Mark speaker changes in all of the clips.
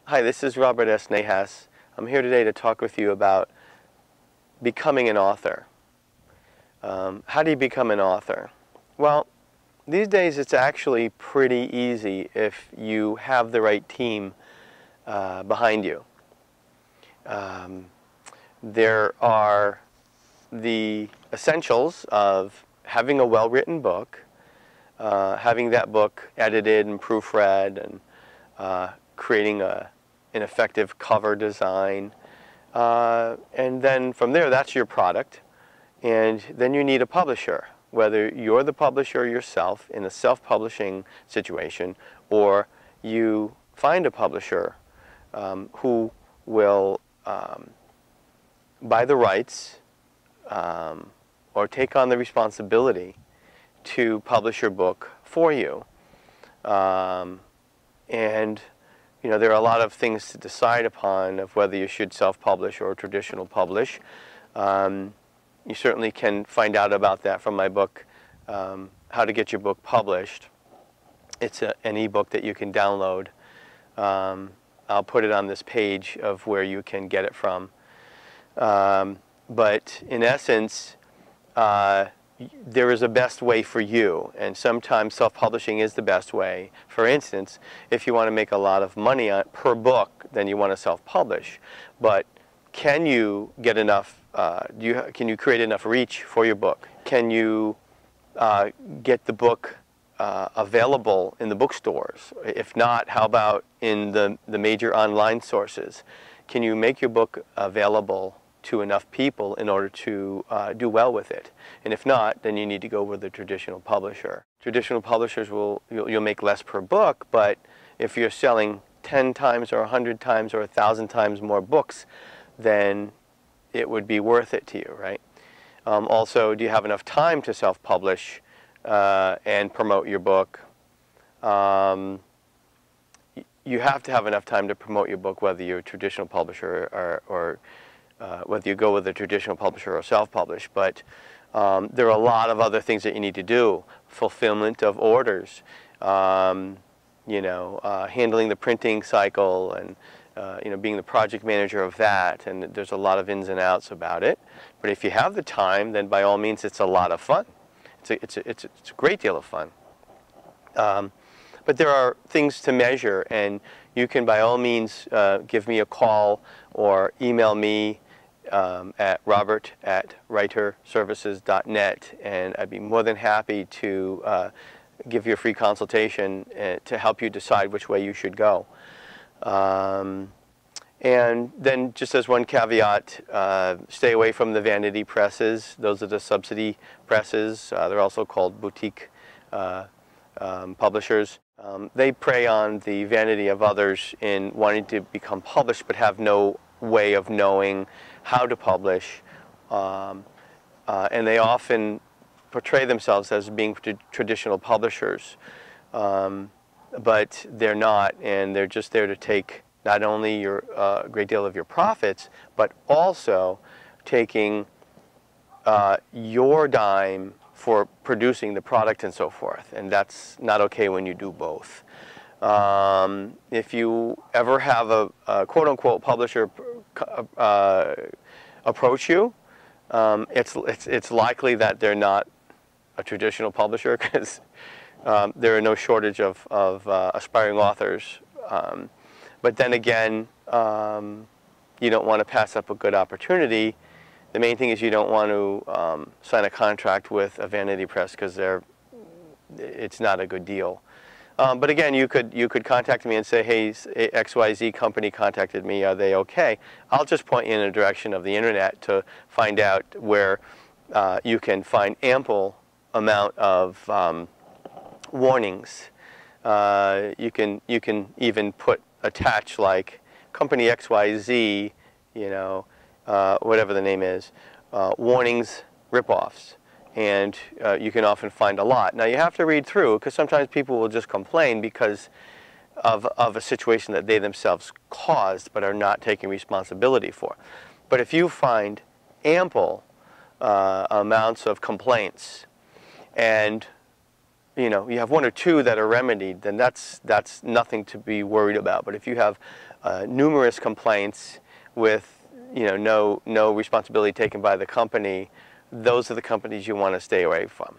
Speaker 1: Hi, this is Robert S. Nahas. I'm here today to talk with you about becoming an author. How do you become an author? Well, these days it's actually pretty easy if you have the right team behind you. There are the essentials of having a well-written book, having that book edited and proofread, and creating an effective cover design. And then from there, that's your product. And then you need a publisher, whether you're the publisher yourself in a self-publishing situation, or you find a publisher who will buy the rights or take on the responsibility to publish your book for you. And you know, there are a lot of things to decide upon of whether you should self-publish or traditional publish. You certainly can find out about that from my book, How to Get Your Book Published. It's an e-book that you can download. I'll put it on this page of where you can get it from. But in essence, there is a best way for you, and sometimes self-publishing is the best way. For instance, if you want to make a lot of money per book, then you want to self-publish. But can you get enough, can you create enough reach for your book? Can you get the book available in the bookstores? If not, how about in the major online sources? Can you make your book available to enough people in order to do well with it? And if not, then you need to go with a traditional publisher. Traditional publishers you'll make less per book, but if you're selling 10 times or 100 times or 1,000 times more books, then it would be worth it to you, right? Also, do you have enough time to self-publish and promote your book? You have to have enough time to promote your book, whether you're a traditional publisher or whether you go with a traditional publisher or self-publish. But there are a lot of other things that you need to do. Fulfillment of orders, handling the printing cycle, and being the project manager of that. And there's a lot of ins and outs about it. But if you have the time, then by all means, it's a lot of fun. It's a great deal of fun. But there are things to measure, and you can by all means give me a call or email me at robert@writerservices.net, and I'd be more than happy to give you a free consultation to help you decide which way you should go. And then just as one caveat, stay away from the vanity presses. Those are the subsidy presses. They're also called boutique publishers. They prey on the vanity of others in wanting to become published but have no way of knowing how to publish, and they often portray themselves as being traditional publishers, but they're not, and they're just there to take not only a great deal of your profits, but also taking your dime for producing the product and so forth, and that's not okay when you do both. If you ever have a quote-unquote publisher approach you, it's likely that they're not a traditional publisher, because there are no shortage of aspiring authors. But then again, you don't want to pass up a good opportunity. The main thing is you don't want to sign a contract with a vanity press, because it's not a good deal. But again, you could contact me and say, hey, XYZ company contacted me, are they okay? I'll just point you in the direction of the internet to find out where you can find ample amount of warnings. You can even attach like company XYZ, whatever the name is, warnings, ripoffs. And you can often find a lot. Now you have to read through, because sometimes people will just complain because of a situation that they themselves caused but are not taking responsibility for. But if you find ample amounts of complaints and you have one or two that are remedied, then that's nothing to be worried about. But if you have numerous complaints with no responsibility taken by the company, those are the companies you want to stay away from.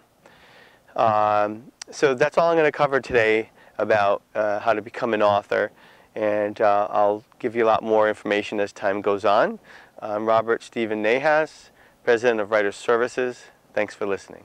Speaker 1: So that's all I'm going to cover today about how to become an author, and I'll give you a lot more information as time goes on. I'm Robert Stephen Nahas, President of Writers Services. Thanks for listening.